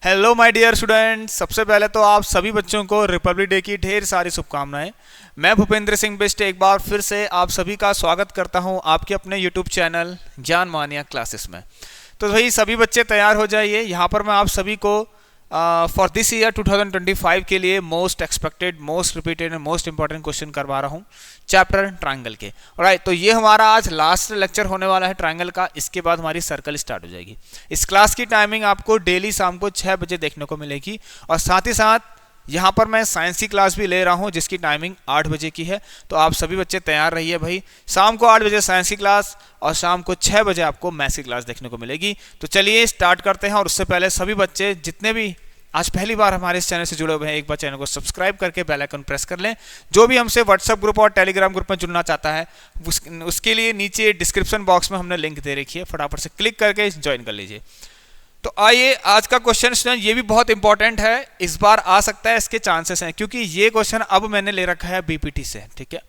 Hello my dear students, सबसे पहले तो आप सभी बच्चों को रिपब्लिक डे की ढेर सारी शुभकामनाएं। मैं भूपेंद्र सिंह बिष्ट एक बार फिर से आप सभी का स्वागत करता हूं आपके अपने यूट्यूब चैनल ज्ञान मानिया क्लासेस में। तो भाई सभी बच्चे तैयार हो जाइए। यहां पर मैं आप सभी को फॉर दिस ईयर 2025 के लिए most expected, most repeated and most important question करवा रहा हूँ चैप्टर ट्रायंगल के। राइट, तो ये हमारा आज लास्ट लेक्चर होने वाला है ट्रायंगल का। इसके बाद हमारी सर्कल स्टार्ट हो जाएगी। इस क्लास की टाइमिंग आपको डेली शाम को 6 बजे देखने को मिलेगी और साथ ही साथ यहाँ पर मैं साइंस की क्लास भी ले रहा हूँ जिसकी टाइमिंग 8 बजे की है। तो आप सभी बच्चे तैयार रहिए भाई। शाम को 8 बजे साइंस की क्लास और शाम को 6 बजे आपको मैथ्स की क्लास देखने को मिलेगी। तो चलिए स्टार्ट करते हैं। और उससे पहले सभी बच्चे जितने भी आज पहली बार हमारे इस चैनल से जुड़े हुए हैं, एक बार चैनल को सब्सक्राइब करके बेल आइकन प्रेस कर लें। जो भी हमसे व्हाट्सएप ग्रुप और टेलीग्राम ग्रुप में जुड़ना चाहता है उसके लिए नीचे डिस्क्रिप्शन बॉक्स में हमने लिंक दे रखी है, फटाफट से क्लिक करके ज्वाइन कर लीजिए। तो आइए आज का क्वेश्चन स्टूडेंट, ये भी बहुत इंपॉर्टेंट है, इस बार आ सकता है, इसके चांसेस हैं क्योंकि ये क्वेश्चन अब मैंने ले रखा है बीपीटी से। ठीक है,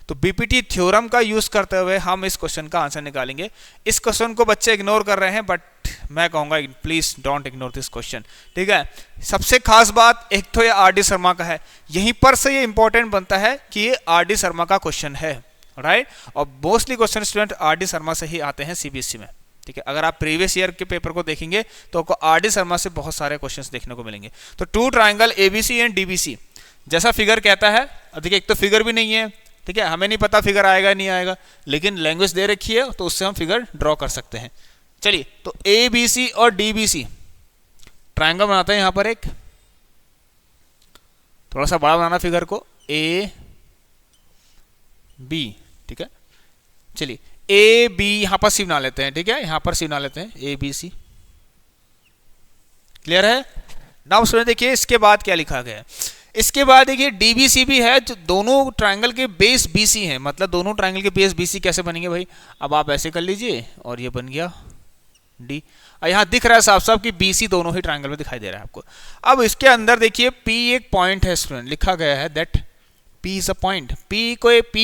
तो बीपीटी थ्योरम का यूज करते हुए हम इस क्वेश्चन का आंसर निकालेंगे। इस क्वेश्चन को बच्चे इग्नोर कर रहे हैं, बट मैं कहूंगा please don't ignore this question. ठीक है, सबसे खास बात एक तो ये आर डी शर्मा का है, यहीं पर से ये इंपॉर्टेंट बनता है कि ये आर डी शर्मा का क्वेश्चन है। राइट, और mostly question student R D Sharma से ही आते हैं सीबीएसई में। ठीक है, अगर आप प्रीवियस ईयर के पेपर को देखेंगे तो आपको आर डी शर्मा से बहुत सारे क्वेश्चंस देखने को मिलेंगे। तो two triangle ABC and DBC जैसा फिगर कहता है, देखिए एक तो फिगर भी नहीं है। ठीक है, हमें नहीं पता फिगर आएगा नहीं आएगा, लेकिन लैंग्वेज दे रखी है तो उससे हम फिगर ड्रॉ कर सकते हैं। चलिए, तो ए बी सी और डी बी सी ट्रायंगल बनाते हैं। यहां पर एक थोड़ा सा बड़ा बनाना फिगर को, ए बी। ठीक है, चलिए ए बी यहां पर सी बना लेते हैं। ठीक है, यहां पर सी बना लेते हैं, ए बी सी। क्लियर है? नाउ सुनिए, देखिए इसके बाद क्या लिखा गया है। इसके बाद देखिए डीबीसी भी है, जो दोनों ट्रायंगल के बेस बीसी हैं। मतलब दोनों ट्रायंगल के बेस बीसी कैसे बनेंगे भाई? अब आप ऐसे कर लीजिए और ये बन गया डी। यहां दिख रहा है साफ साफ कि बीसी दोनों ही ट्रायंगल में दिखाई दे रहा है आपको। अब इसके अंदर देखिए पी एक पॉइंट है स्टूडेंट, लिखा गया है that P is a point. P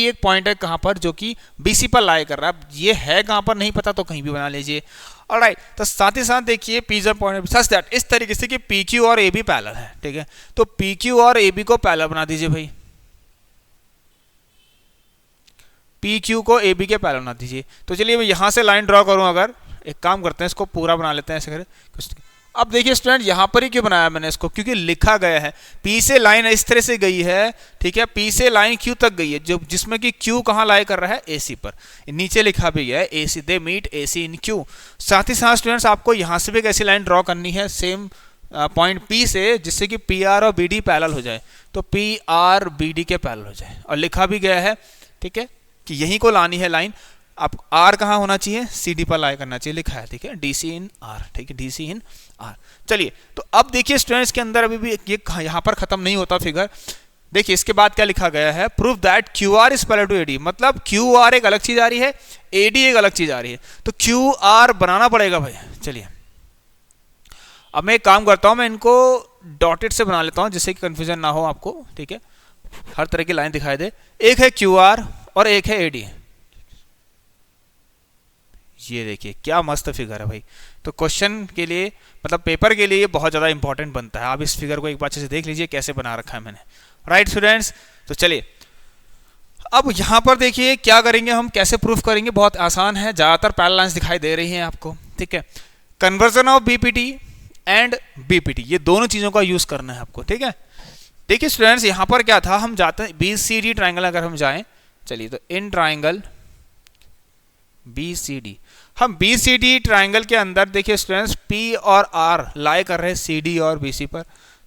एक पॉइंट है कहां पर, जो कि बीसी पर लाई कर रहा है। ये है कहां पर नहीं पता तो कहीं भी बना लीजिए। ऑलराइट, तो साथ ही साथ देखिए P is a point such that, इस तरीके से कि पी क्यू और ए बी पैरेलल है। ठीक है, तो पी क्यू और ए बी को पैरेलल बना दीजिए भाई। पी क्यू को ए बी के पैरेलल बना दीजिए। तो चलिए मैं यहां से लाइन ड्रॉ करूं, अगर एक काम करते हैं इसको पूरा बना लेते हैं ऐसे करें। अब देखिए स्टूडेंट, यहां पर ही क्यों बनाया मैंने इसको, क्योंकि लिखा गया है पी से लाइन इस तरह से गई है। ठीक है, पी से लाइन क्यू तक गई है, जो जिसमें कि क्यू कहां लाई कर रहा है, एसी पर। नीचे लिखा भी है AC, they meet AC in Q. साथ ही साथ स्टूडेंट्स आपको यहां से भी एक ऐसी लाइन ड्रॉ करनी है सेम पॉइंट पी से, जिससे कि पी आर और बी डी पैरेलल हो जाए। तो पी आर बी डी के पैरेलल हो जाए, और लिखा भी गया है ठीक है कि यहीं को लानी है लाइन। आप आर कहाँ होना चाहिए, सी डी पर लाई करना चाहिए, लिखा है। ठीक है, डी सी इन आर। ठीक है, डी सी इन आर। चलिए, तो अब देखिए स्टूडेंट्स के अंदर अभी भी ये यहाँ पर खत्म नहीं होता फिगर। देखिए इसके बाद क्या लिखा गया है, prove that Q R is parallel to AD. मतलब क्यू आर एक अलग चीज आ रही है, एडी एक अलग चीज आ रही है। तो क्यू आर बनाना पड़ेगा भाई। चलिए अब मैं एक काम करता हूं, मैं इनको डॉटेड से बना लेता हूं जिससे कि कंफ्यूजन ना हो आपको। ठीक है, हर तरह की लाइन दिखाई दे। एक है क्यू आर और एक है एडी। ये देखिए क्या मस्त फिगर है भाई। तो क्वेश्चन के लिए, मतलब पेपर के लिए ये बहुत ज़्यादा इंपॉर्टेंट बनता है। आप इस फिगर को एक बार अच्छे से देख लीजिए कैसे बना रखा है मैंने। राइट स्टूडेंट्स, तो चलिए अब यहाँ पर देखिए क्या करेंगे हम, कैसे प्रूफ करेंगे। बहुत आसान है, ज़्यादातर पैरेलल लाइंस दिखाई दे रही हैं आपको। ठीक है, conversion of BPT and BPT, ये दोनों चीज़ों का यूज़ करना है आपको। ठीक है, देखिए स्टूडेंट्स यहाँ पर क्या था, हम जाते हैं बी सी डी ट्राइंगल अगर हम जाएँ। चलिए, तो in triangle B C D, हम बी सी डी ट्राइंगल के अंदर देखिए स्टूडेंट्स पी और आर लाई कर रहे हैं सी डी और बी सी पर।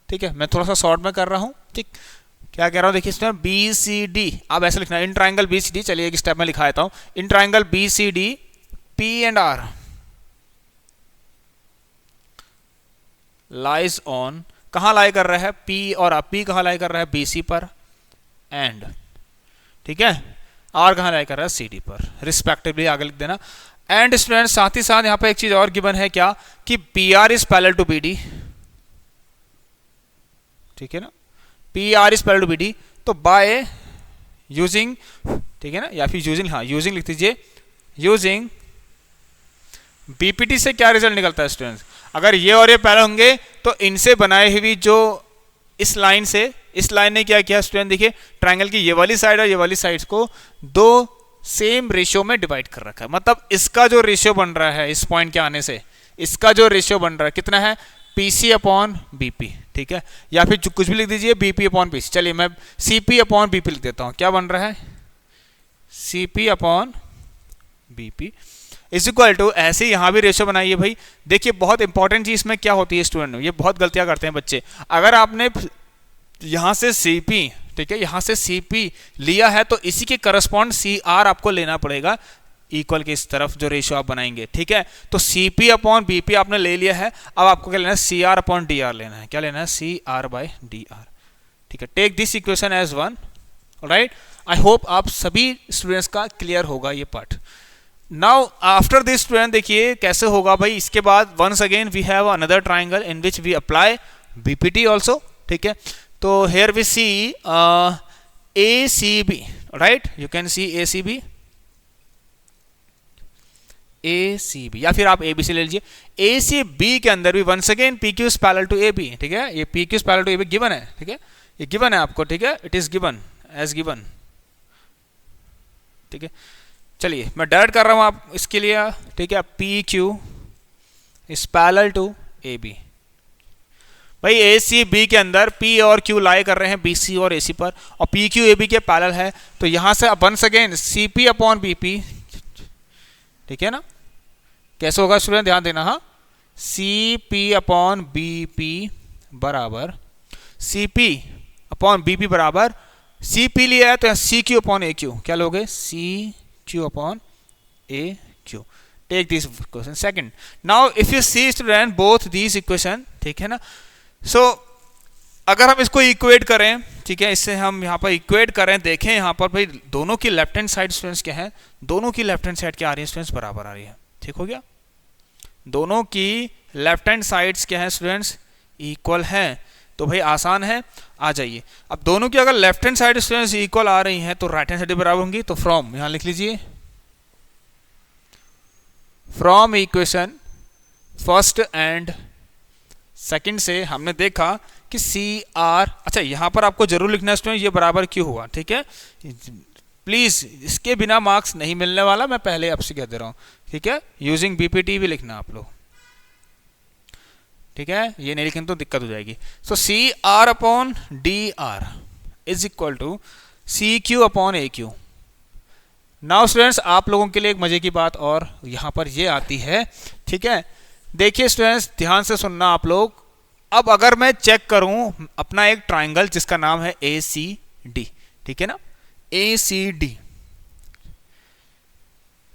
ठीक है, मैं थोड़ा सा शॉर्ट में कर रहा हूँ। ठीक, क्या कह रहा हूँ देखिए स्टूडेंट, बी सी डी आप ऐसे लिखना है, in triangle B C D. चलिए एक स्टेप में लिखा देता हूँ, in triangle B C D P and R lies on, कहाँ लाई कर रहा है, पी और पी कहाँ लाई कर रहा है, बी सी पर, एंड ठीक है आर कहाँ लाई कर रहा है, सी डी पर रिस्पेक्टिवली। आगे लिख देना। एंड स्टूडेंट साथ ही साथ यहाँ पे एक चीज और गिवन है क्या, कि P R is parallel to B D. ठीक है ना, P R is parallel to B D. तो बाय यूजिंग, ठीक है ना, या फिर यूजिंग, हाँ यूजिंग लिख दीजिए, यूजिंग बीपीटी से क्या रिजल्ट निकलता है स्टूडेंट्स, अगर ये और ये पैरेलल होंगे तो इनसे बनाई हुई जो इस लाइन से, इस लाइन ने क्या किया स्टूडेंट, देखिए ट्रायंगल की ये वाली साइड और ये वाली साइड को दो सेम रेशियो में डिवाइड कर रखा है। मतलब इसका जो रेशियो बन रहा है इस पॉइंट के आने से, इसका जो रेशियो बन रहा है कितना है, पीसी अपॉन बीपी, ठीक है, या फिर कुछ भी लिख दीजिए बीपी अपॉन पीसी। चलिए मैं सीपी अपॉन बीपी लिख देता हूं। क्या बन रहा है, CP upon BP is equal to, ऐसे यहां भी रेशियो बनाइए भाई। देखिए बहुत इंपॉर्टेंट चीज में क्या होती है स्टूडेंट, ये बहुत गलतियां करते हैं बच्चे। अगर आपने यहां से सीपी, ठीक है, यहां से सीपी लिया है तो इसी के करस्पॉन्ड सीआर आपको लेना पड़ेगा, इक्वल के इस तरफ जो रेशियो आप बनाएंगे, ठीक है। तो सीपी अपॉन बीपी आपने ले लिया है, अब आपको क्या लेना है, C R upon D R लेना है। क्या लेना है, C R by D R, ठीक है। Take this equation as one, right. I hope आप सभी स्टूडेंट्स का क्लियर होगा ये पार्ट। नाउ आफ्टर दिस स्टूडेंट देखिए कैसे होगा भाई, इसके बाद once again we have another triangle in which we apply BPT also, ठीक है। तो here we see A C B, right, you can see A C B, A C B, या फिर आप ए बी सी ले लीजिए। ए C B के अंदर भी once again P Q is parallel to A B, ठीक है। ये P Q is parallel to A B given है, ठीक है, ये गिवन है आपको, ठीक है, it is given as given, ठीक है। चलिए मैं डायरेक्ट कर रहा हूं आप इसके लिए, ठीक है। P Q is parallel to A B, भाई ए सी बी के अंदर पी और क्यू लाई कर रहे हैं बी सी और ए सी पर, और पी क्यू ए बी के पैरेलल है, तो यहां से once again C P upon B P, ठीक है ना। कैसे होगा स्टूडेंट, ध्यान देना, हाँ, C P upon B P बराबर C P upon B P बराबर, सी पी लिया है तो C Q upon A Q, क्या लोगे, C Q upon A Q. Take this equation second. Now if you see student both this equation, ठीक है ना। सो अगर हम इसको इक्वेट करें, ठीक है, इससे हम यहाँ पर इक्वेट करें, देखें यहाँ पर भाई दोनों की लेफ्ट हैंड साइड स्टूडेंट्स क्या है, दोनों की लेफ्ट हैंड साइड क्या आ रही है स्टूडेंट्स, बराबर आ रही है, ठीक हो गया। दोनों की लेफ्ट हैंड साइड्स क्या है स्टूडेंट्स, इक्वल है, तो भाई आसान है, आ जाइए। अब दोनों की अगर left hand side students equal आ रही हैं तो राइट हैंड साइड बराबर होंगी, तो फ्रॉम यहां लिख लीजिए, from equation first and second से हमने देखा कि सी आर, अच्छा यहां पर आपको जरूर लिखना है स्टूडेंट ये बराबर क्यों हुआ, ठीक है। प्लीज इसके बिना मार्क्स नहीं मिलने वाला, मैं पहले आपसे कह दे रहा हूं, ठीक है। यूजिंग बीपीटी भी लिखना आप लोग, ठीक है, ये नहीं लिखें तो दिक्कत हो जाएगी। So C R upon D R is equal to C Q upon A Q. Now students आप लोगों के लिए एक मजे की बात और यहां पर ये आती है, ठीक है। देखिए स्टूडेंट्स ध्यान से सुनना आप लोग। अब अगर मैं चेक करूं अपना एक ट्राइंगल जिसका नाम है ए सी डी, ठीक है ना, ए सी डी,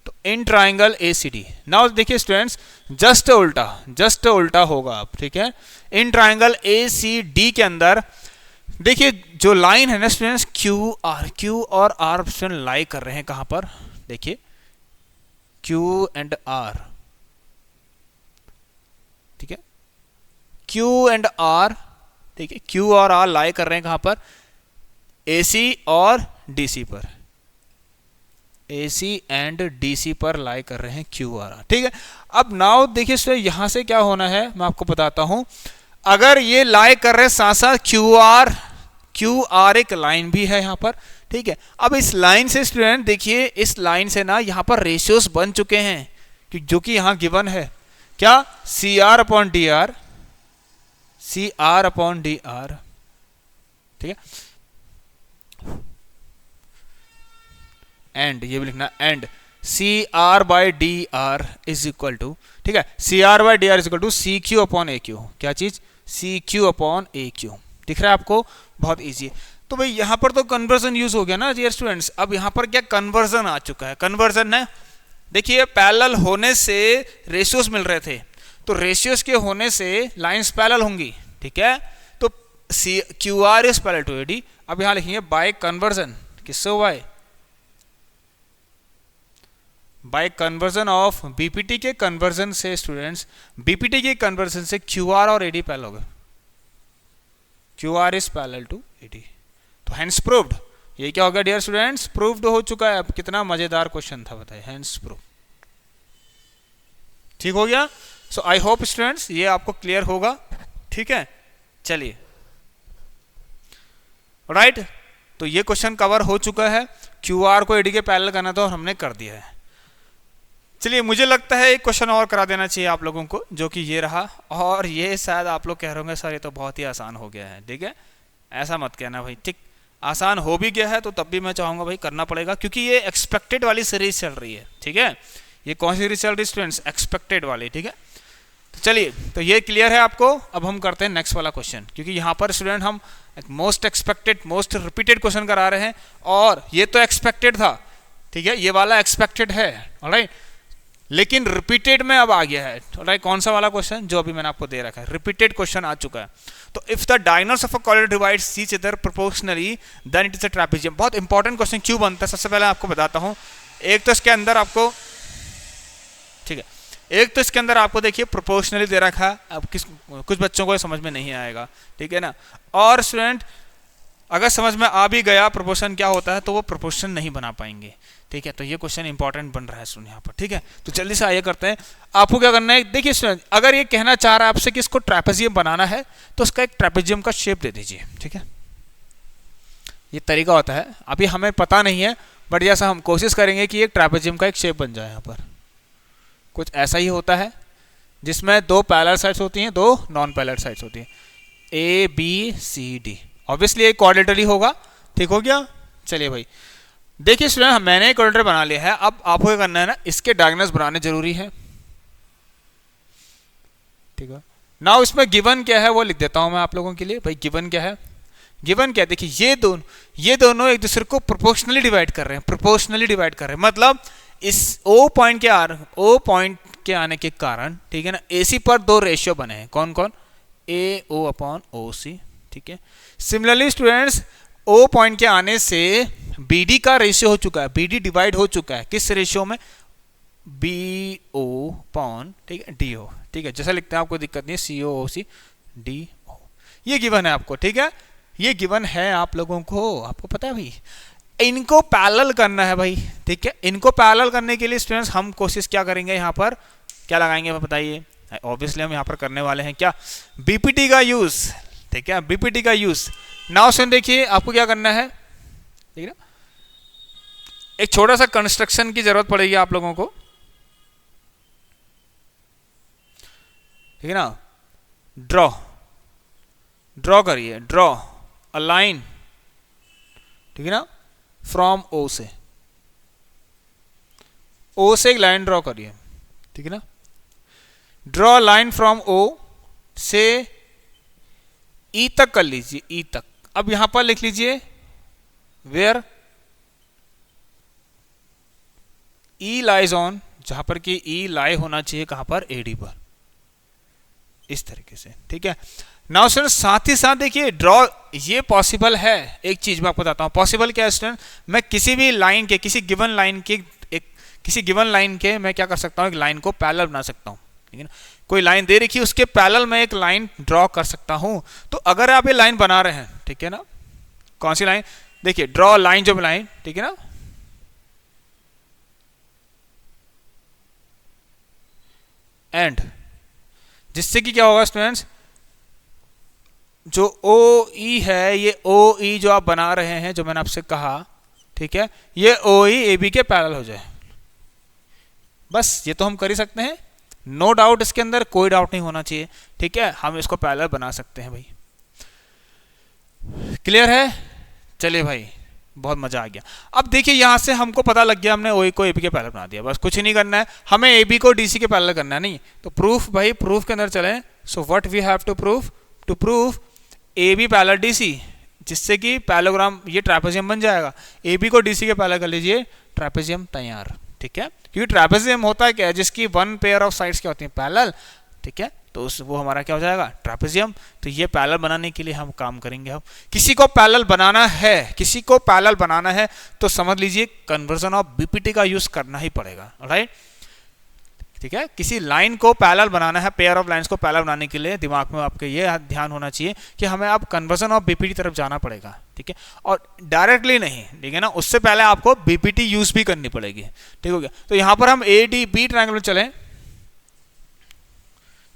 तो in triangle A C D. Now देखिए स्टूडेंट्स जस्ट उल्टा होगा अब, ठीक है। In triangle A C D के अंदर देखिए जो लाइन है ना स्टूडेंट्स, क्यू और आर स्टूडेंट लाई कर रहे हैं कहां पर, देखिए क्यू एंड आर, ठीक है, क्यू एंड आर, ठीक है, क्यू और आर लाई कर रहे हैं कहां पर, एसी और डीसी पर, एसी एंड डीसी पर लाई कर रहे हैं क्यू आर, ठीक है। अब नाउ देखिए स्टूडेंट यहां से क्या होना है मैं आपको बताता हूं। अगर ये लाई कर रहे हैं साथ साथ क्यू आर एक लाइन भी है यहां पर, ठीक है। अब इस लाइन से स्टूडेंट देखिए, इस लाइन से ना यहां पर रेशियोस बन चुके हैं जो कि यहां गिवन है, क्या, C R upon D R, C R upon D R, ठीक है। एंड ये भी लिखना, and C R by D R is equal to, ठीक है, C R by D R is equal to C Q upon A Q. क्या चीज, C Q upon A Q, दिख रहा है आपको, बहुत इजी है। तो भाई यहां पर तो कन्वर्जन यूज हो गया ना डियर स्टूडेंट्स। अब यहां पर क्या कन्वर्जन आ चुका है, कन्वर्जन है, देखिए पैरेलल होने से रेशियोस मिल रहे थे, तो रेशियोस के होने से लाइंस पैरेलल होंगी, ठीक है। तो C Q R is parallel to A D. अब यहां लिखेंगे बाय कन्वर्जन, किससे by, by conversion of BPT के कन्वर्जन से स्टूडेंट्स, बीपीटी के कन्वर्जन से क्यू आर और एडी पैरेलल हो गए, Q R is parallel to AD, तो हेंस प्रूव्ड। ये क्या हो गया डियर स्टूडेंट्स, प्रूव्ड हो चुका है। अब कितना मजेदार क्वेश्चन था बताइए, हेंस प्रूव, ठीक हो गया। सो आई होप स्टूडेंट्स ये आपको क्लियर होगा। ठीक है, चलिए राइट। तो ये क्वेश्चन कवर हो चुका है, QR को AD के पैरेलल करना था और हमने कर दिया है। चलिए मुझे लगता है एक क्वेश्चन और करा देना चाहिए आप लोगों को, जो कि ये रहा, और ये शायद आप लोग कह रहे होंगे सर ये तो बहुत ही आसान हो गया है। ठीक है, ऐसा मत कहना भाई, ठीक, आसान हो भी गया है तो तब भी मैं चाहूँगा भाई करना पड़ेगा, क्योंकि ये एक्सपेक्टेड वाली सीरीज चल रही है। ठीक है, ये कौन सी सीरीज चल रही है स्टूडेंट्स? एक्सपेक्टेड वाली। ठीक है, तो चलिए, तो ये क्लियर है आपको। अब हम करते हैं नेक्स्ट वाला क्वेश्चन, क्योंकि यहाँ पर स्टूडेंट हम most expected most repeated question करा रहे हैं, और ये तो एक्सपेक्टेड था, ठीक है, ये वाला एक्सपेक्टेड है, ऑलराइट, लेकिन रिपीटेड में अब आ गया है। ऑलराइट, कौन सा वाला क्वेश्चन? जो अभी मैंने आपको दे रखा है, रिपीटेड क्वेश्चन आ चुका है। तो if the diagonals of a coordinate divides each other proportionally then it is a trapezium. बहुत इंपॉर्टेंट क्वेश्चन क्यों बनता है, सबसे पहले आपको बताता हूँ। एक तो इसके अंदर आपको, ठीक है, एक तो इसके अंदर आपको देखिए प्रोपोर्शनली दे रखा है, अब कुछ बच्चों को समझ में नहीं आएगा, ठीक है ना। और स्टूडेंट अगर समझ में आ भी गया प्रोपोर्शन क्या होता है, तो वो प्रोपोर्शन नहीं बना पाएंगे। ठीक है, तो ये क्वेश्चन इंपॉर्टेंट बन रहा है स्टूडेंट यहाँ पर। ठीक है, तो जल्दी से आइए करते हैं। आपको क्या करना है, देखिए स्टूडेंट, अगर ये कहना चाह रहा है आपसे कि इसको ट्रैपेजियम बनाना है, तो उसका एक ट्रैपेजियम का शेप दे दीजिए। ठीक है, ये तरीका होता है, अभी हमें पता नहीं है, बट जैसा हम कोशिश करेंगे कि एक ट्रैपेजियम का एक शेप बन जाए। यहाँ पर कुछ ऐसा ही होता है, जिसमें दो पैरेलल साइड्स होती हैं, दो नॉन पैरेलल साइड्स होती हैं, ABCD। ऑब्वियसली एक क्वाड्रिलेटरल होगा। ठीक हो गया, चलिए भाई देखिए स्टूडेंट, मैंने एक क्वाड्रिलेटरल बना लिया है। अब आपको क्या करना है ना, इसके डायगोनल्स बनाने जरूरी है। ठीक है, नाउ इसमें गिवन क्या है वो लिख देता हूं मैं आप लोगों के लिए। भाई गिवन क्या है, गिवन क्या है, देखिए ये दोनों एक दूसरे को प्रोपोर्शनली डिवाइड कर रहे हैं, प्रोपोर्शनली डिवाइड कर रहे हैं, मतलब इस O पॉइंट के आने के कारण, ठीक है ना, AC पर दो रेशियो बने हैं। कौन कौन? AO upon OC। ठीक है, सिमिलरली स्टूडेंट्स O पॉइंट के आने से BD का रेशियो हो चुका है, BD डिवाइड हो चुका है किस रेशियो में? BO अपॉन, ठीक है, DO। ठीक है, जैसा लिखते हैं आपको दिक्कत नहीं है, COOC DO। ये गिवन है आपको। ठीक है, ये गिवन है आप लोगों को, आपको पता है भाई, इनको पैरेलल करना है भाई। ठीक है, इनको पैरेलल करने के लिए स्टूडेंट्स हम कोशिश क्या करेंगे, यहाँ पर क्या लगाएंगे बताइए? ऑब्वियसली हम यहाँ पर करने वाले हैं क्या? BPT का यूज। ठीक है, BPT का यूज। नाउ सुन, देखिए आपको क्या करना है, ठीक है ना, एक छोटा सा कंस्ट्रक्शन की जरूरत पड़ेगी आप लोगों को। ठीक है ना, ड्रॉ करिए, ड्रॉ अ लाइन, ठीक है ना, फ्रॉम O से एक लाइन ड्रॉ करिए। ठीक है ना, ड्रॉ लाइन फ्रॉम O से E तक कर लीजिए, E तक। अब यहां पर लिख लीजिए वेयर E लाइज ऑन, जहां पर कि E लाई होना चाहिए कहां पर? AD पर, इस तरीके से। ठीक है, नाउ स्टूडेंट साथ ही साथ देखिए ड्रॉ, ये पॉसिबल है। एक चीज मैं आपको बताता हूं, पॉसिबल क्या है स्टूडेंट, मैं किसी भी लाइन के, किसी गिवन लाइन के मैं क्या कर सकता हूं, एक लाइन को पैरेलल बना सकता हूं। ठीक है ना, कोई लाइन दे रखी है, उसके पैरेलल में एक लाइन ड्रॉ कर सकता हूं। तो अगर आप ये लाइन बना रहे हैं, ठीक है ना, कौन सी लाइन? देखिए ड्रॉ लाइन, जो लाइन, ठीक है ना, एंड, जिससे कि क्या होगा स्टूडेंट्स, जो OE है, ये OE जो आप बना रहे हैं, जो मैंने आपसे कहा, ठीक है, ये OE AB के पैरेलल हो जाए। बस ये तो हम कर ही सकते हैं, नो डाउट, इसके अंदर कोई डाउट नहीं होना चाहिए। ठीक है, हम इसको पैरेलल बना सकते हैं भाई। क्लियर है? चलिए भाई, बहुत मजा आ गया। अब देखिए यहां से हमको पता लग गया, हमने OE को AB के पैरेलल बना दिया, बस कुछ नहीं करना है हमें, AB को DC के पैरेलल करना है। नहीं तो प्रूफ, भाई प्रूफ के अंदर चलें। So what we have to proof AB parallel DC, जिससे कि पैरेललोग्राम, ये ट्रैपेजियम बन जाएगा। AB को DC के पैरेलल कर लीजिए, ट्रैपेजियम तैयार। ठीक है, क्योंकि ट्रैपेजियम होता है क्या, जिसकी वन पेयर ऑफ साइड्स क्या होती हैं? पैरेलल। ठीक है, तो वो हमारा क्या हो जाएगा? ट्रैपेजियम। तो ये पैरेलल बनाने के लिए हम काम करेंगे। हम किसी को पैरेलल बनाना है, तो समझ लीजिए कन्वर्जन ऑफ BPT का यूज करना ही पड़ेगा। राइट, ठीक है, किसी लाइन को पैरेलल बनाना है, पेयर ऑफ लाइंस को पैरेलल बनाने के लिए दिमाग में आपके ये ध्यान होना चाहिए कि हमें अब कन्वर्जन ऑफ BPT तरफ जाना पड़ेगा। ठीक है, और डायरेक्टली नहीं, ठीक है ना, उससे पहले आपको BPT यूज भी करनी पड़ेगी। ठीक हो गया, तो यहां पर हम ADB ट्रायंगल में चलें।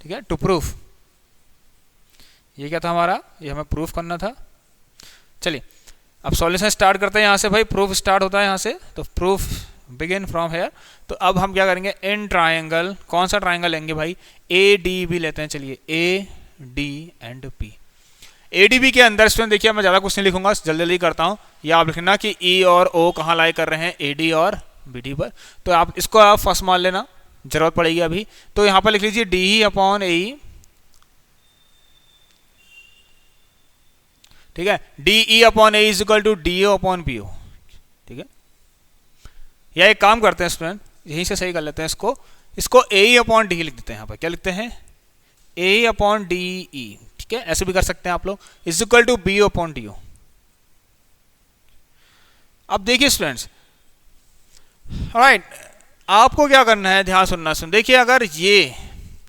ठीक है, टू प्रूफ ये क्या था हमारा, ये हमें प्रूफ करना था। चलिए अब सॉल्यूशन स्टार्ट करते हैं यहाँ से भाई, प्रूफ स्टार्ट होता है यहाँ से, तो प्रूफ बिगिन फ्रॉम हेयर। तो अब हम क्या करेंगे, इन ट्राइंगल, कौन सा ट्राइंगल लेंगे भाई, ए डी बी लेते हैं। चलिए A D and B, A D B के अंदर स्टूडेंट देखिए, मैं ज़्यादा कुछ नहीं लिखूंगा, जल्दी जल्दी करता हूँ। या आप लिखना कि ई और ओ कहाँ लाई कर रहे हैं, ए डी और बी डी पर। तो आप इसको आप फर्स्ट मान लेना, जरूरत पड़ेगी अभी। तो यहाँ पर लिख लीजिए डी ई अपॉन ए, ठीक है, D E upon A is equal to D O upon B O, ठीक है। या एक काम करते हैं स्टूडेंट, यहीं से सही कर लेते हैं इसको, इसको ए अपॉन डी लिख देते हैं। यहाँ पर क्या लिखते हैं, ए अपॉन डी ई, ठीक है, ऐसे भी कर सकते हैं आप लोग, is equal to B upon D O. अब देखिए स्टूडेंट्स, राइट, आपको क्या करना है, ध्यान सुनना सुन, देखिए अगर ये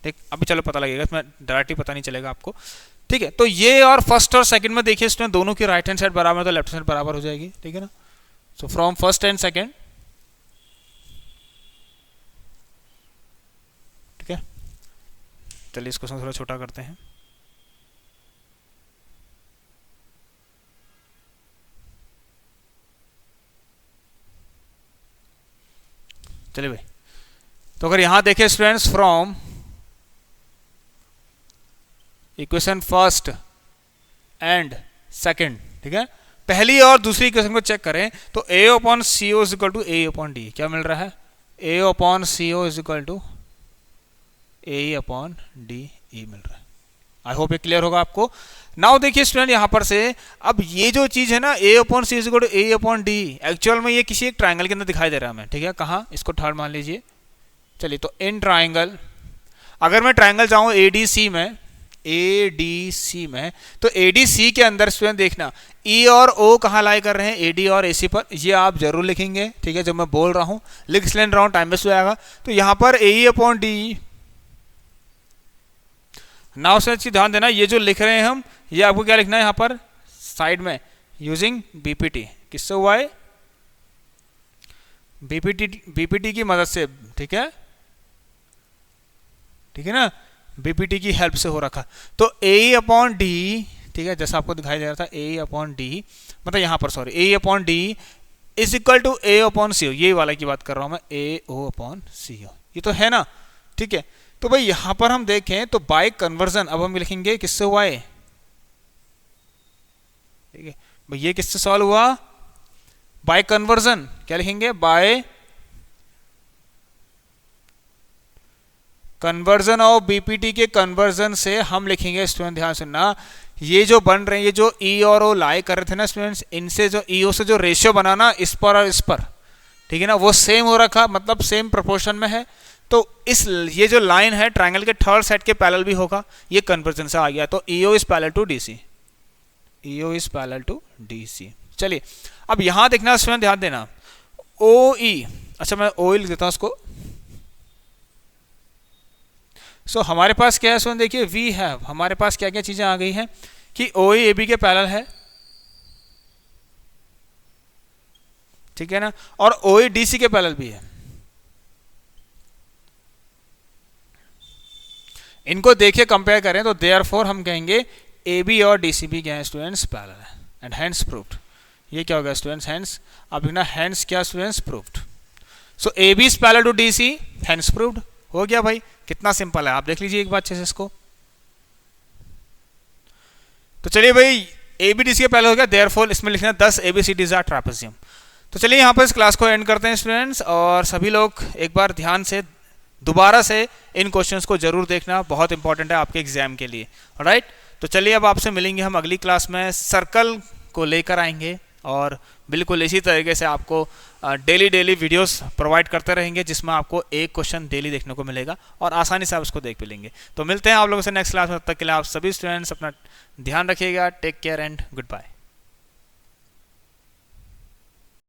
देख, अभी चलो पता लगेगा, इसमें डायरेक्टली पता नहीं चलेगा आपको, ठीक है। तो ये और फर्स्ट और सेकंड में देखिए स्टूडेंट, दोनों की राइट हैंड साइड बराबर है तो लेफ्ट साइड बराबर हो जाएगी, ठीक है ना। So from first and second, ठीक है। चलिए इसको थोड़ा छोटा करते हैं। चलिए भाई, तो अगर यहां देखें students, from equation first and second, ठीक है, पहली और दूसरी इक्वेशन को चेक करें तो A upon C O is equal to A upon D, क्या मिल रहा है, A upon C O is equal to A upon D E मिल रहा है। आई होप ये क्लियर होगा आपको। नाउ देखिए स्टूडेंट, यहां पर से अब ये जो चीज है ना, A upon C is equal to A upon D, actual में ये किसी एक ट्राइंगल के अंदर दिखाई दे रहा है हमें, ठीक है। कहाँ, इसको थर्ड मान लीजिए। चलिए तो इन ट्राइंगल, अगर मैं ट्राइंगल चाहूँ ए डी सी में, ए डी सी में, तो ए डी सी के अंदर स्टूडेंट देखना ई और ओ कहाँ लाई कर रहे हैं, ए डी और ए सी पर, ये आप जरूर लिखेंगे, ठीक है। जब मैं बोल रहा हूँ लिख इसलिए रहा हूँ, टाइम वेस्ट हो जाएगा। तो यहाँ पर ए ई अपॉन डी, नाउ से अच्छी ध्यान देना, ये जो लिख रहे हैं हम, ये आपको क्या लिखना है यहाँ पर साइड में, यूजिंग बीपीटी, किससे हुआ है, बीपीटी की मदद से, ठीक है, ठीक है ना, बीपीटी की हेल्प से हो रखा। तो ए अपॉन डी, ठीक है, जैसा आपको दिखाई दे रहा था, ए अपॉन डी, मतलब यहाँ पर sorry, A upon D is equal to A upon C O, ये वाला की बात कर रहा हूँ मैं, ए ओ अपॉन सी ओ, ये तो है ना, ठीक है। तो भाई यहां पर हम देखें तो बाय कन्वर्जन, अब हम लिखेंगे किससे हुआ है, ठीक है भाई, ये किससे सॉल्व हुआ, बाय कन्वर्जन, क्या लिखेंगे, बाय कन्वर्जन ऑफ बीपीटी के कन्वर्जन से हम लिखेंगे स्टूडेंट, ध्यान सुनना, ये जो बन रहे हैं, ये जो ई और ओ लाई कर रहे थे ना स्टूडेंट्स, इनसे जो ई ओ से जो रेशियो बनाना इस पर और इस पर, ठीक है ना, वो सेम हो रखा, मतलब सेम प्रोपोर्शन में है। तो इस ये जो लाइन है ट्राइंगल के थर्ड साइड के पैरेलल भी होगा, ये कन्वर्जन से आ गया। तो EO is parallel to DC, EO is parallel to DC. चलिए अब यहां देखना स्टूडेंट, ध्यान देना, ओ ई, अच्छा मैं ओ ई लिख देता हूं उसको। सो हमारे पास क्या है स्टूडेंट, देखिए वी हैव, हमारे पास क्या क्या चीजें आ गई हैं कि ओ ई ए बी के पैरेलल है, ठीक है ना, और ओ ई डी सी के पैरेलल भी है। इनको देखिए कंपेयर करें तो देयरफॉर हम कहेंगे ए बी और डी सी बी क्या है स्टूडेंट्स, पैरेलल है, एंड हैंस प्रूव्ड। ये क्या होगा स्टूडेंट्स, हैंस, अब लिखना हैंस क्या students, proved. So A B is parallel to D C, hence proved, हो गया भाई, कितना सिंपल है, आप देख लीजिए एक बार अच्छे से इसको। तो चलिए भाई, ए बी डी सी के पैरेलल हो गया, देयरफॉर इसमें लिखना 10 ABCDs आर ट्रापेजियम। तो चलिए यहाँ पर इस क्लास को एंड करते हैं स्टूडेंट्स, और सभी लोग एक बार ध्यान से दोबारा से इन क्वेश्चंस को जरूर देखना, बहुत इंपॉर्टेंट है आपके एग्जाम के लिए, राइट। तो चलिए अब आपसे मिलेंगे हम अगली क्लास में, सर्कल को लेकर आएंगे और बिल्कुल इसी तरीके से आपको डेली वीडियोस प्रोवाइड करते रहेंगे, जिसमें आपको एक क्वेश्चन डेली देखने को मिलेगा और आसानी से आप उसको देख भी लेंगे। तो मिलते हैं आप लोगों से नेक्स्ट क्लास में, तब तक के लिए आप सभी स्टूडेंट्स अपना ध्यान रखिएगा, take care and good bye.